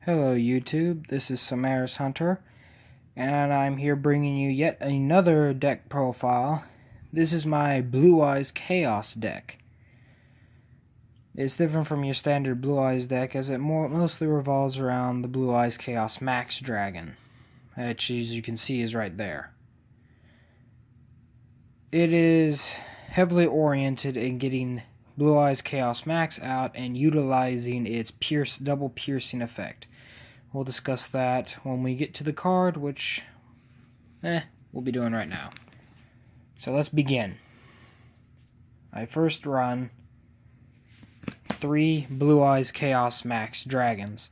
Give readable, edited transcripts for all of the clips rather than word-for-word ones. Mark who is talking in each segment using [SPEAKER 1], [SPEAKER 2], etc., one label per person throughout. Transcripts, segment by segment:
[SPEAKER 1] Hello YouTube, this is Samaris Hunter, and I'm here bringing you yet another deck profile. This is my Blue Eyes Chaos deck. It's different from your standard Blue Eyes deck as it mostly revolves around the Blue Eyes Chaos Max Dragon, which as you can see is right there. It is heavily oriented in getting Blue Eyes Chaos Max out and utilizing its double piercing effect. We'll discuss that when we get to the card, which we'll be doing right now. So let's begin. I first run 3 Blue Eyes Chaos Max Dragons.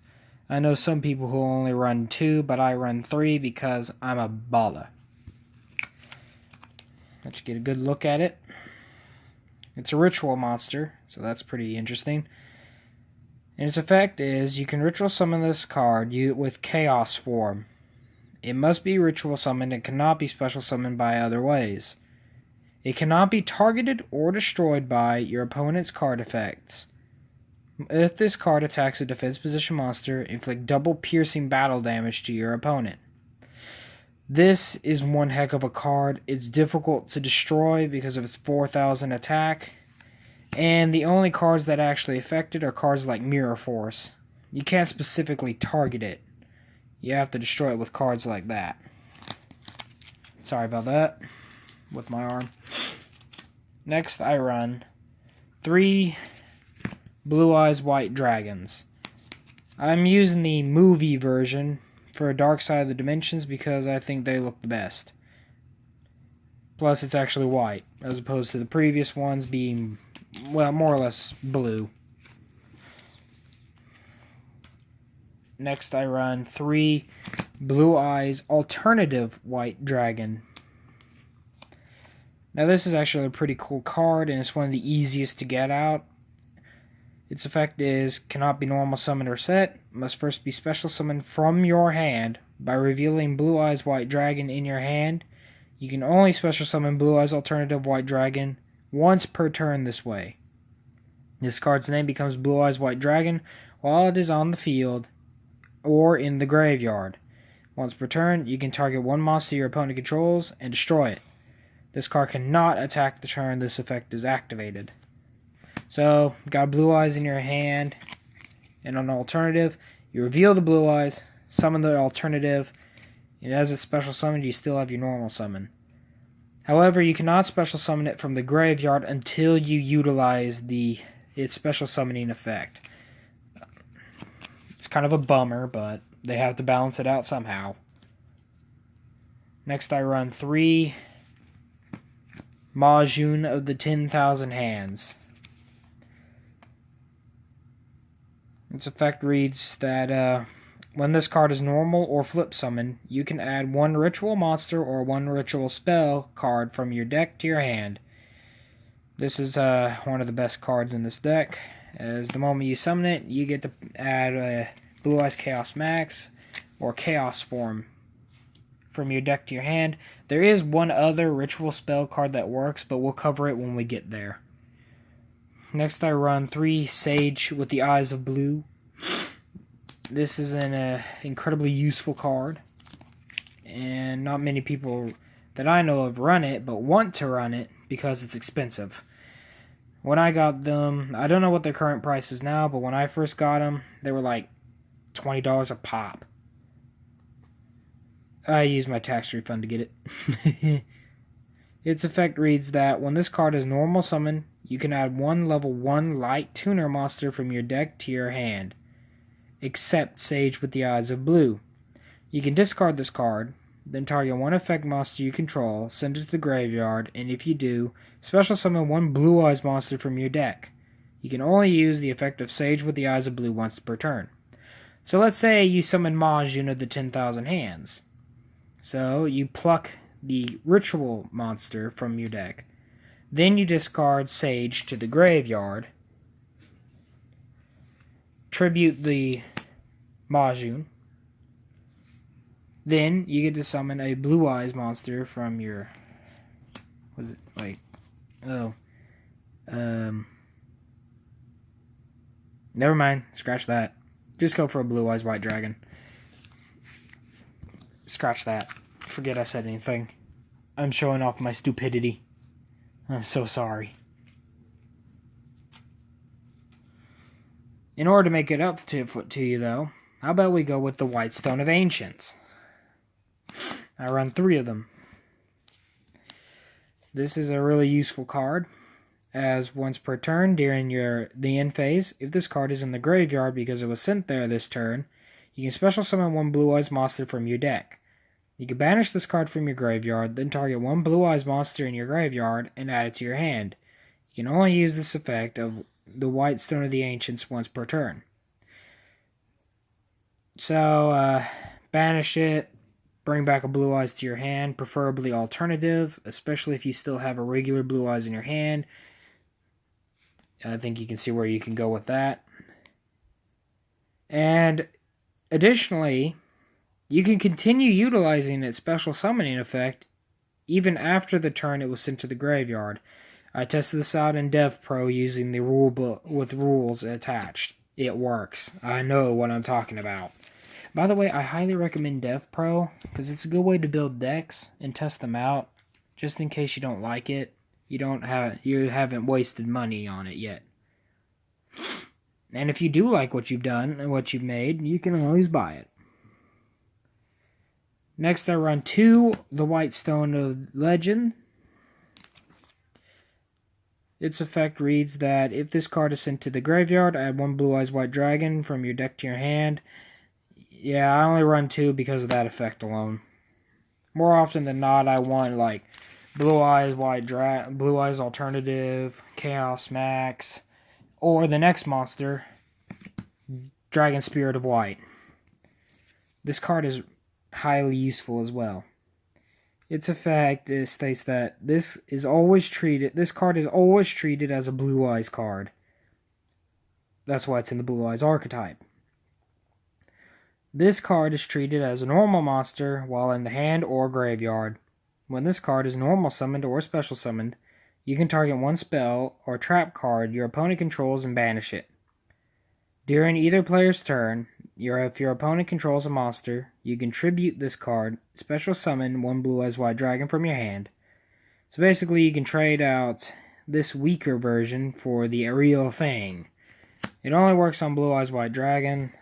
[SPEAKER 1] I know some people who only run 2, but I run 3 because I'm a baller. Let's get a good look at it. It's a ritual monster, so that's pretty interesting. And its effect is you can ritual summon this card with chaos form. It must be ritual summoned and cannot be special summoned by other ways. It cannot be targeted or destroyed by your opponent's card effects. If this card attacks a defense position monster, inflict double piercing battle damage to your opponent. This is one heck of a card. It's difficult to destroy because of its 4,000 attack. And the only cards that actually affect it are cards like Mirror Force. You can't specifically target it. You have to destroy it with cards like that. Sorry about that. With my arm. Next I run 3 Blue Eyes White Dragons. I'm using the movie version for Dark Side of the Dimensions because I think they look the best. Plus it's actually white, as opposed to the previous ones being, well, more or less blue. Next I run 3 Blue Eyes Alternative White Dragon. Now this is actually a pretty cool card, and it's one of the easiest to get out. Its effect is, cannot be normal summoned or set, must first be special summoned from your hand by revealing Blue Eyes White Dragon in your hand. You can only special summon Blue Eyes Alternative White Dragon once per turn this way. This card's name becomes Blue Eyes White Dragon while it is on the field or in the graveyard. Once per turn, you can target one monster your opponent controls and destroy it. This card cannot attack the turn this effect is activated. So, got Blue Eyes in your hand, and on alternative, you reveal the Blue Eyes, summon the alternative, and as it's special summoned, you still have your normal summon. However, you cannot special summon it from the graveyard until you utilize its special summoning effect. It's kind of a bummer, but they have to balance it out somehow. Next I run 3 Mahjong of the 10,000 Hands. Its effect reads that when this card is normal or flip summoned, you can add 1 ritual monster or 1 ritual spell card from your deck to your hand. This is one of the best cards in this deck, as the moment you summon it, you get to add Blue Eyes Chaos Max or Chaos Form from your deck to your hand. There is one other ritual spell card that works, but we'll cover it when we get there. Next I run 3 Sage with the Eyes of Blue. This is an incredibly useful card, and not many people that I know of run it, but want to run it because it's expensive. When I got them, I don't know what their current price is now, but when I first got them, they were like $20 a pop. I used my tax refund to get it. Its effect reads that when this card is normal summoned, you can add 1 level 1 light tuner monster from your deck to your hand, except Sage with the Eyes of Blue. You can discard this card, then target 1 effect monster you control, send it to the graveyard, and if you do, special summon 1 Blue Eyes monster from your deck. You can only use the effect of Sage with the Eyes of Blue once per turn. So let's say you summon Mahjong of the 10,000 Hands. So you pluck the ritual monster from your deck. Then you discard Sage to the graveyard, tribute the Mahjong. Then you get to summon a Blue Eyes monster from your... Was it? Wait. Oh. Never mind. Scratch that. Just go for a Blue Eyes White Dragon. Scratch that. Forget I said anything. I'm showing off my stupidity. I'm so sorry. In order to make it up to you, though, how about we go with the White Stone of Ancients? I run 3 of them. This is a really useful card, as once per turn during the end phase, if this card is in the graveyard because it was sent there this turn, you can special summon 1 Blue Eyes monster from your deck. You can banish this card from your graveyard, then target 1 Blue Eyes monster in your graveyard and add it to your hand. You can only use this effect of the White Stone of the Ancients once per turn. So, banish it, bring back a Blue Eyes to your hand, preferably alternative, especially if you still have a regular Blue Eyes in your hand. I think you can see where you can go with that. And additionally, you can continue utilizing its special summoning effect even after the turn it was sent to the graveyard. I tested this out in Dev Pro using the rule book with rules attached. It works. I know what I'm talking about. By the way, I highly recommend Dev Pro because it's a good way to build decks and test them out. Just in case you don't like it, you haven't wasted money on it yet. And if you do like what you've done and what you've made, you can always buy it. Next, I run 2 the White Stone of Legend. Its effect reads that if this card is sent to the graveyard, add 1 Blue Eyes White Dragon from your deck to your hand. Yeah, I only run 2 because of that effect alone. More often than not, I want like Blue Eyes Blue Eyes Alternative, Chaos Max, or the next monster, Dragon Spirit of White. This card is highly useful as well. Its effect states that this card is always treated as a Blue Eyes card. That's why it's in the Blue Eyes archetype. This card is treated as a normal monster while in the hand or graveyard. When this card is normal summoned or special summoned, you can target 1 spell or trap card your opponent controls and banish it. During either player's turn, if your opponent controls a monster, you can tribute this card, special summon 1 Blue Eyes White Dragon from your hand. So basically, you can trade out this weaker version for the real thing. It only works on Blue Eyes White Dragon,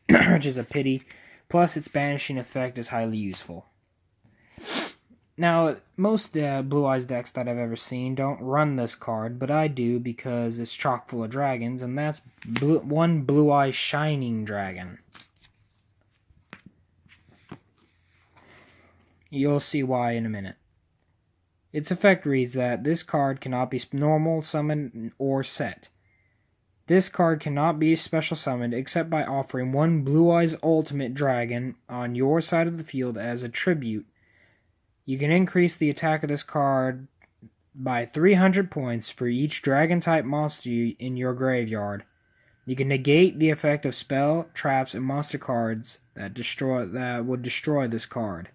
[SPEAKER 1] which is a pity. Plus, its banishing effect is highly useful. Now, most Blue Eyes decks that I've ever seen don't run this card, but I do because it's chock full of dragons, and that's 1 Blue Eyes Shining Dragon. You'll see why in a minute. Its effect reads that this card cannot be normal, summoned, or set. This card cannot be special summoned except by offering 1 Blue Eyes Ultimate Dragon on your side of the field as a tribute. You can increase the attack of this card by 300 points for each dragon-type monster in your graveyard. You can negate the effect of spell, traps, and monster cards that would destroy this card.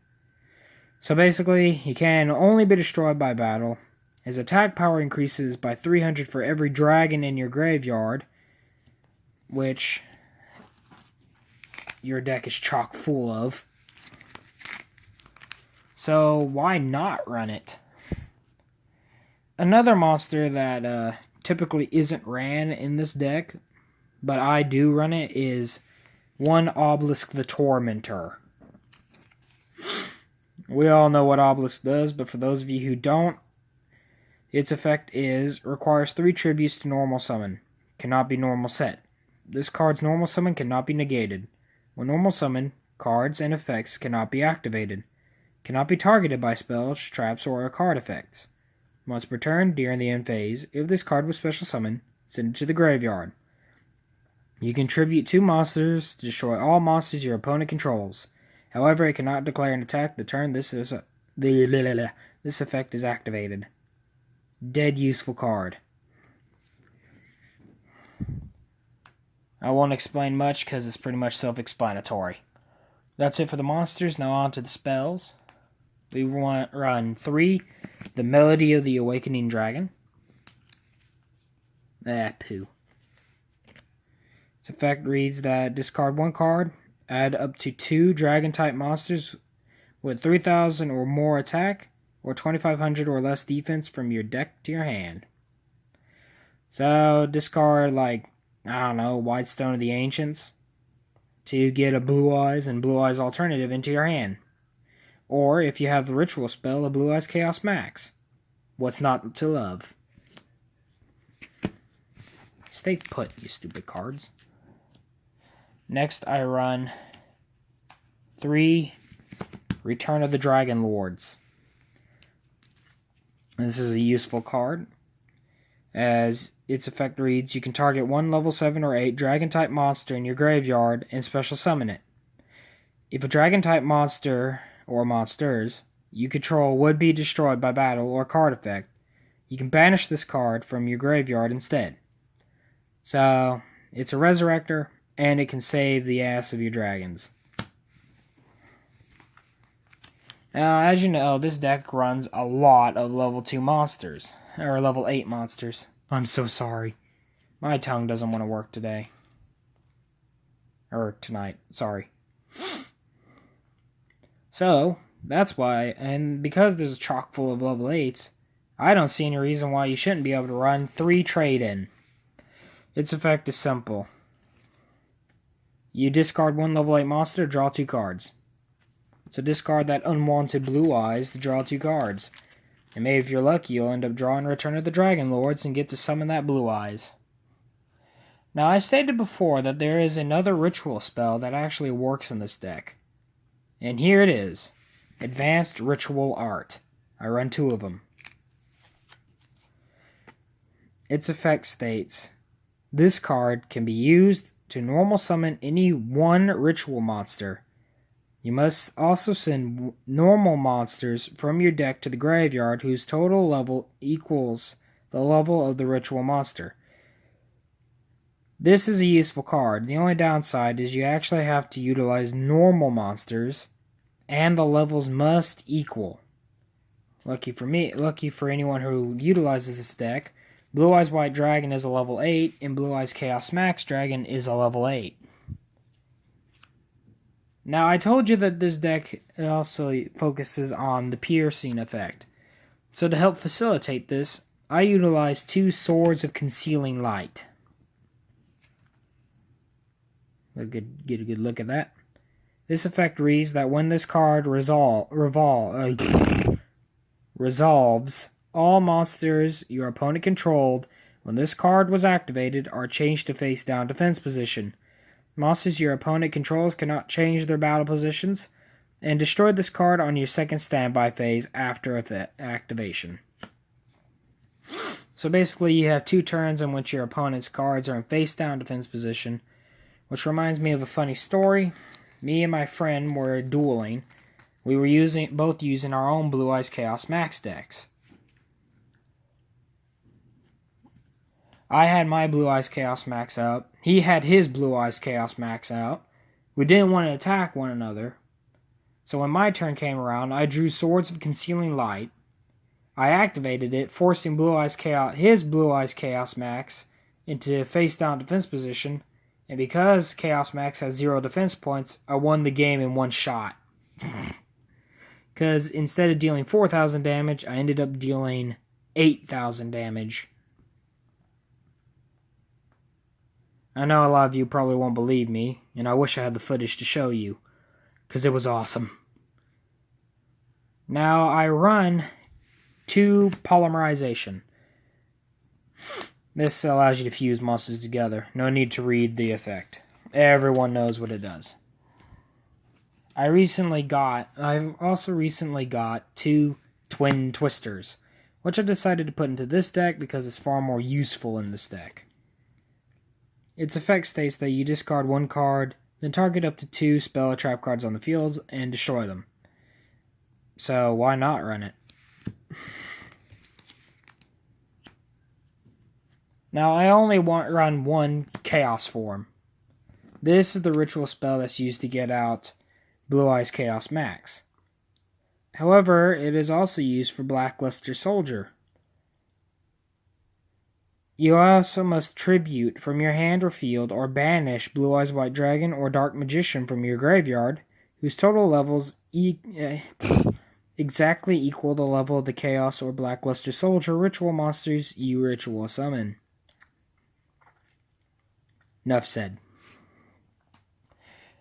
[SPEAKER 1] So basically, he can only be destroyed by battle. His attack power increases by 300 for every dragon in your graveyard, which your deck is chock full of. So why not run it? Another monster that typically isn't ran in this deck, but I do run it, is 1 Obelisk the Tormentor. We all know what Obelisk does, but for those of you who don't, its effect requires 3 tributes to normal summon. Cannot be normal set. This card's normal summon cannot be negated. When normal summon, cards and effects cannot be activated. Cannot be targeted by spells, traps, or card effects. Once per turn, during the end phase, if this card was special summoned, send it to the graveyard. You can tribute 2 monsters to destroy all monsters your opponent controls. However, it cannot declare an attack the turn this effect is activated. Dead useful card. I won't explain much because it's pretty much self-explanatory. That's it for the monsters. Now on to the spells. We run 3. The Melody of the Awakening Dragon. Poo. Its effect reads that discard one card, add up to 2 dragon-type monsters with 3,000 or more attack, or 2,500 or less defense from your deck to your hand. So discard, like, I don't know, White Stone of the Ancients to get a Blue Eyes and Blue Eyes alternative into your hand. Or, if you have the ritual spell, a Blue Eyes Chaos Max. What's not to love? Stay put, you stupid cards. Next, I run 3 Return of the Dragon Lords. This is a useful card, as its effect reads, you can target one level 7 or 8 dragon-type monster in your graveyard and special summon it. If a dragon-type monster or monsters you control would be destroyed by battle or card effect, you can banish this card from your graveyard instead. So, it's a resurrector, and it can save the ass of your dragons. Now, as you know, this deck runs a lot of level 2 monsters, or level 8 monsters. I'm so sorry. My tongue doesn't want to work today. Or tonight, sorry. So, that's why, and because this is chock full of level 8s, I don't see any reason why you shouldn't be able to run 3 trade-in. Its effect is simple. You discard one level 8 monster, draw 2 cards. So discard that unwanted Blue Eyes to draw 2 cards. And maybe if you're lucky, you'll end up drawing Return of the Dragon Lords and get to summon that Blue Eyes. Now, I stated before that there is another ritual spell that actually works in this deck. And here it is. Advanced Ritual Art. I run 2 of them. Its effect states, this card can be used to normal summon any one ritual monster. You must also send normal monsters from your deck to the graveyard whose total level equals the level of the ritual monster. This is a useful card. The only downside is you actually have to utilize normal monsters, and the levels must equal. Lucky for anyone who utilizes this deck, Blue Eyes White Dragon is a level 8, and Blue Eyes Chaos Max Dragon is a level 8. Now, I told you that this deck also focuses on the piercing effect. So to help facilitate this, I utilize 2 Swords of Concealing Light. Get a good look at that. This effect reads that when this card resolves, all monsters your opponent controlled when this card was activated are changed to face down defense position. Monsters your opponent controls cannot change their battle positions, and destroy this card on your second standby phase after activation. So basically you have 2 turns in which your opponent's cards are in face down defense position, which reminds me of a funny story. Me and my friend were dueling. We were both using our own Blue Eyes Chaos Max decks. I had my Blue Eyes Chaos Max out. He had his Blue Eyes Chaos Max out. We didn't want to attack one another. So when my turn came around, I drew Swords of Concealing Light. I activated it, forcing his Blue Eyes Chaos Max into face-down defense position. And because Chaos Max has 0 defense points, I won the game in one shot. Because instead of dealing 4,000 damage, I ended up dealing 8,000 damage. I know a lot of you probably won't believe me, and I wish I had the footage to show you, because it was awesome. Now I run 2 Polymerization. This allows you to fuse monsters together. No need to read the effect. Everyone knows what it does. I've also recently got 2 Twin Twisters, which I decided to put into this deck because it's far more useful in this deck. Its effect states that you discard 1 card, then target up to 2 spell or trap cards on the field and destroy them. So why not run it? Now I only run 1 Chaos form. This is the ritual spell that's used to get out Blue Eyes Chaos Max. However, it is also used for Blackluster Soldier. You also must tribute from your hand or field, or banish Blue Eyes White Dragon or Dark Magician from your graveyard, whose total levels exactly equal the level of the Chaos or Blackluster Soldier ritual monsters you ritual summon. Enough said.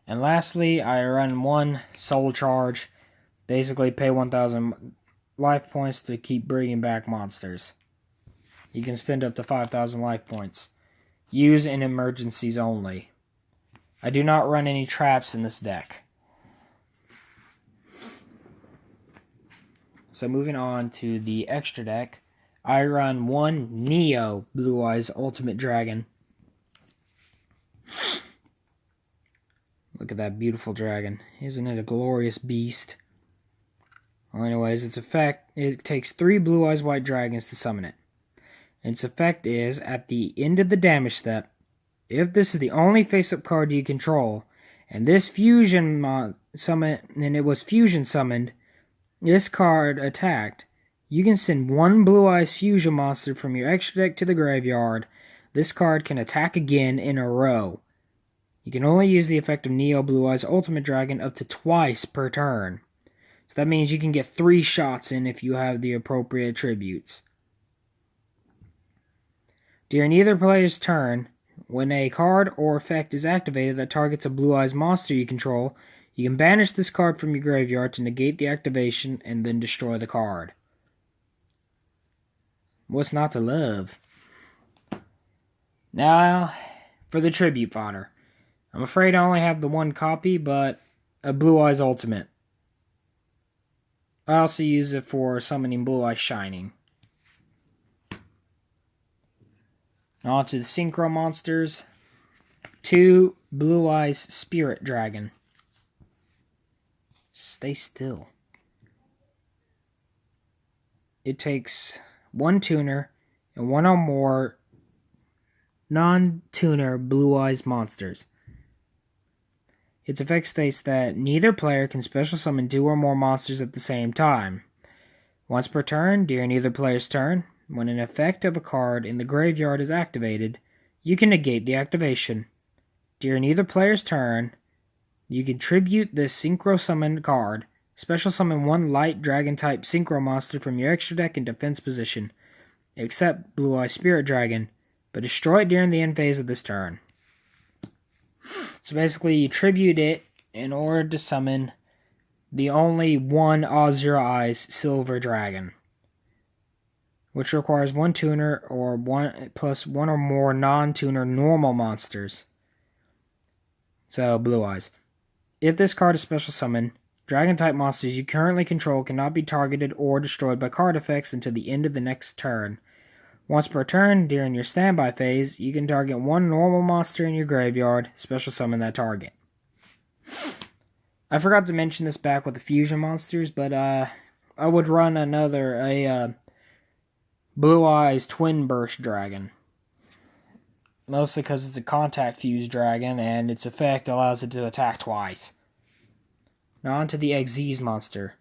[SPEAKER 1] And lastly, I run 1 Soul Charge. Basically, pay 1,000 life points to keep bringing back monsters. You can spend up to 5,000 life points. Use in emergencies only. I do not run any traps in this deck. So moving on to the extra deck, I run 1 Neo Blue Eyes Ultimate Dragon. Look at that beautiful dragon. Isn't it a glorious beast? Well, anyways, its effect, it takes 3 Blue Eyes White Dragons to summon it. Its effect is, at the end of the damage step, if this is the only face-up card you control, and this fusion it was fusion summoned, this card attacked, you can send 1 Blue Eyes Fusion monster from your extra deck to the graveyard. This card can attack again in a row. You can only use the effect of Neo Blue Eyes Ultimate Dragon up to twice per turn. So that means you can get 3 shots in if you have the appropriate tributes. During either player's turn, when a card or effect is activated that targets a Blue Eyes monster you control, you can banish this card from your graveyard to negate the activation and then destroy the card. What's not to love? Now, for the tribute fodder. I'm afraid I only have the 1 copy, but a Blue Eyes Ultimate. I also use it for summoning Blue Eyes Shining. Now on to the Synchro monsters. 2 Blue Eyes Spirit Dragon. Stay still. It takes 1 tuner and 1 or more non-tuner Blue Eyes monsters. Its effect states that neither player can special summon 2 or more monsters at the same time. Once per turn, during either player's turn, when an effect of a card in the graveyard is activated, you can negate the activation. During either player's turn, you can tribute this Synchro Summon card, special summon 1 light dragon type Synchro monster from your extra deck in defense position, except Blue Eye Spirit Dragon, but destroy it during the end phase of this turn. So basically, you tribute it in order to summon the only 1 Zero Eyes Silver Dragon, which requires 1 tuner or 1 plus 1 or more non-tuner normal monsters. So, Blue Eyes. If this card is special summoned, dragon-type monsters you currently control cannot be targeted or destroyed by card effects until the end of the next turn. Once per turn, during your standby phase, you can target 1 normal monster in your graveyard, special summon that target. I forgot to mention this back with the fusion monsters, but I would run a Blue Eyes Twin Burst Dragon. Mostly because it's a contact fused dragon, and its effect allows it to attack twice. Now on to the Xyz monster.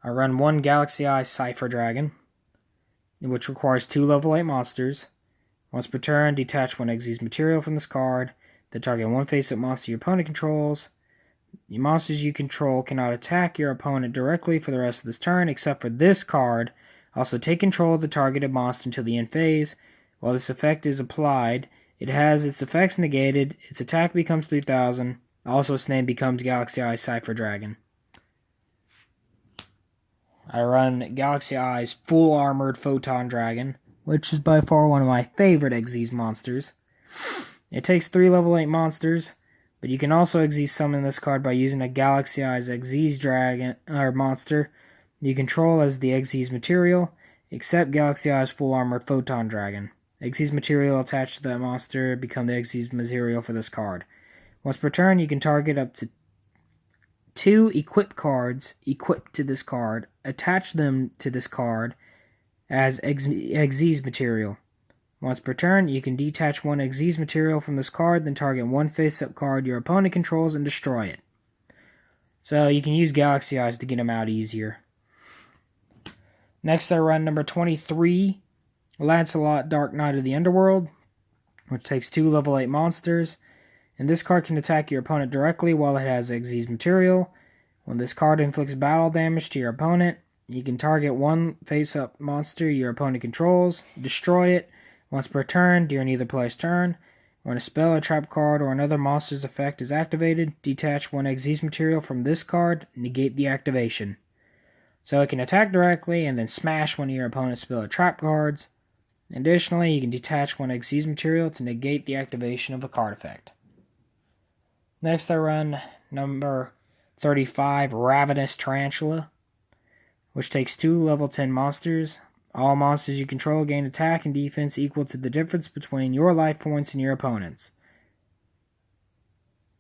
[SPEAKER 1] I run 1 Galaxy Eye Cypher Dragon, which requires 2 level 8 monsters. Once per turn, detach 1 Xyz material from this card, then target 1 face-up monster your opponent controls. The monsters you control cannot attack your opponent directly for the rest of this turn, except for this card. Also take control of the targeted monster until the end phase. While this effect is applied, it has its effects negated, its attack becomes 3,000, also its name becomes Galaxy Eye Cypher Dragon. I run Galaxy Eye's Full Armored Photon Dragon, which is by far one of my favorite Xyz monsters. It takes 3 level 8 monsters, but you can also Xyz summon this card by using a Galaxy Eye's Xyz Dragon, or monster you control as the Xyz material, except Galaxy Eye's Full Armored Photon Dragon. Xyz material attached to that monster become the Xyz material for this card. Once per turn, you can target up to 2 equip cards equipped to this card, attach them to this card as Xyz material. Once per turn, you can detach 1 Xyz material from this card, then target 1 face-up card your opponent controls and destroy it. So you can use Galaxy Eyes to get them out easier. Next, I run number 23, Lancelot, Dark Knight of the Underworld, which takes 2 level 8 monsters. And this card can attack your opponent directly while it has Xyz material. When this card inflicts battle damage to your opponent, you can target one face-up monster your opponent controls, destroy it once per turn during either player's turn. When a spell, a trap card, or another monster's effect is activated, detach one Xyz material from this card, negate the activation. So it can attack directly and then smash one of your opponent's spell or trap cards. Additionally, you can detach one Xyz material to negate the activation of a card effect. Next I run number 35, Ravenous Tarantula, which takes 2 level 10 monsters. All monsters you control gain attack and defense equal to the difference between your life points and your opponent's.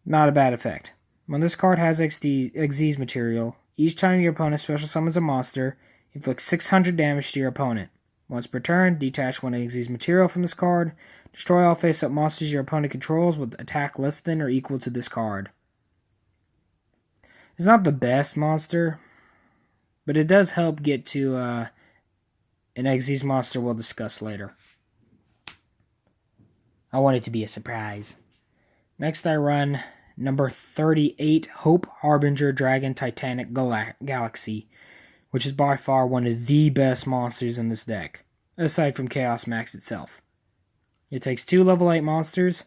[SPEAKER 1] Not a bad effect. When this card has Xyz material, each time your opponent special summons a monster, inflict 600 damage to your opponent. Once per turn, detach one Xyz material from this card. Destroy all face-up monsters your opponent controls with attack less than or equal to this card. It's not the best monster, but it does help get to an Xyz monster we'll discuss later. I want it to be a surprise. Next I run number 38, Hope Harbinger Dragon Titanic Galaxy, which is by far one of the best monsters in this deck, aside from Chaos Max itself. It takes 2 level 8 monsters,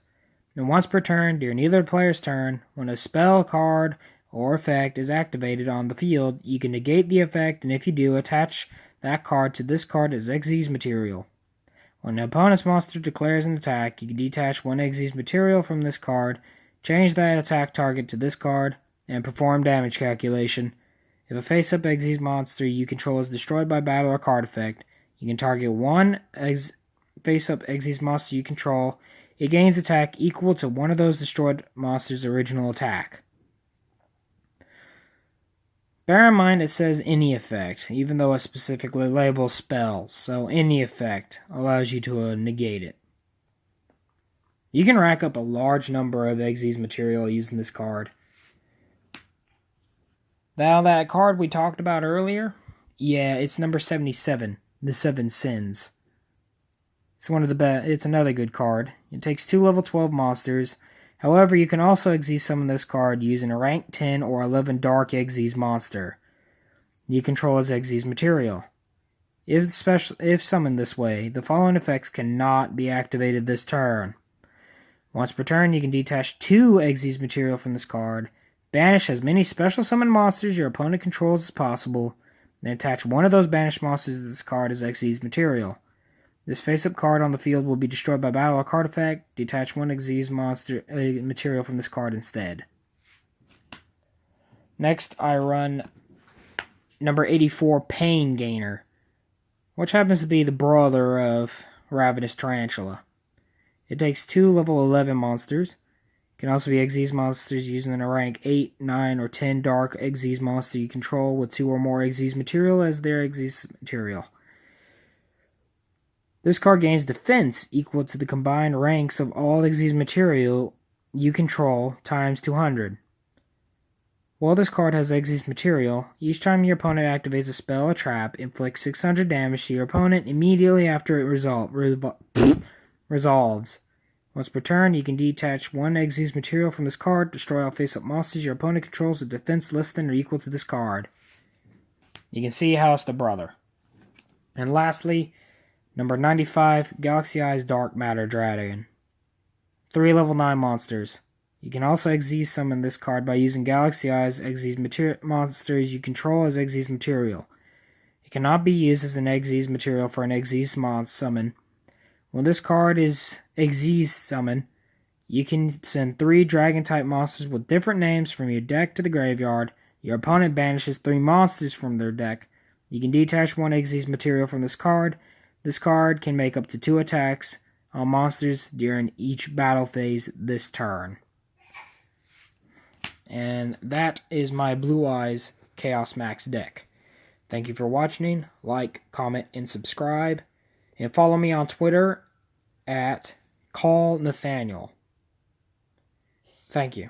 [SPEAKER 1] and once per turn during either player's turn, when a spell, card, or effect is activated on the field, you can negate the effect, and if you do, attach that card to this card as Xyz material. When an opponent's monster declares an attack, you can detach one Xyz material from this card, change that attack target to this card, and perform damage calculation. If a face-up Xyz monster you control is destroyed by battle or card effect, you can target one face-up Xyz monster you control. It gains attack equal to one of those destroyed monsters' original attack. Bear in mind it says any effect, even though it specifically labels spells, so any effect allows you to negate it. You can rack up a large number of Xyz material using this card. Now that card we talked about earlier, yeah, it's number 77, the 7 Sins. It's one of the best. It's another good card. It takes 2 level 12 monsters. However, you can also Xyz summon this card using a rank 10 or 11 Dark Xyz monster you control as Xyz material. If summoned this way, the following effects cannot be activated this turn. Once per turn, you can detach 2 Xyz material from this card, banish as many special summon monsters your opponent controls as possible, and attach one of those banished monsters to this card as Xyz material. This face-up card on the field will be destroyed by battle or card effect. Detach one Xyz monster material from this card instead. Next, I run number 84, Pain Gainer, which happens to be the brother of Ravenous Tarantula. It takes 2 level 11 monsters. It can also be Xyz monsters using a rank 8, 9, or 10 Dark Xyz monster you control with 2 or more Xyz material as their Xyz material. This card gains defense equal to the combined ranks of all Xyz material you control times 200. While this card has Xyz material, each time your opponent activates a spell or trap, inflicts 600 damage to your opponent immediately after it resolves. Once per turn, you can detach one Xyz material from this card, destroy all face-up monsters your opponent controls with defense less than or equal to this card. You can see how it's the brother. And lastly, number 95, Galaxy Eyes Dark Matter Dragon. 3 level 9 monsters. You can also Xyz summon this card by using Galaxy Eyes Xyz monsters you control as Xyz material. It cannot be used as an Xyz material for an Xyz summon. When this card is Xyz summon, you can send 3 dragon-type monsters with different names from your deck to the graveyard. Your opponent banishes 3 monsters from their deck. You can detach 1 Xyz material from this card. This card can make up to 2 attacks on monsters during each battle phase this turn. And that is my Blue Eyes Chaos Max deck. Thank you for watching. Like, comment, and subscribe. And follow me on Twitter at CallNathaniel. Thank you.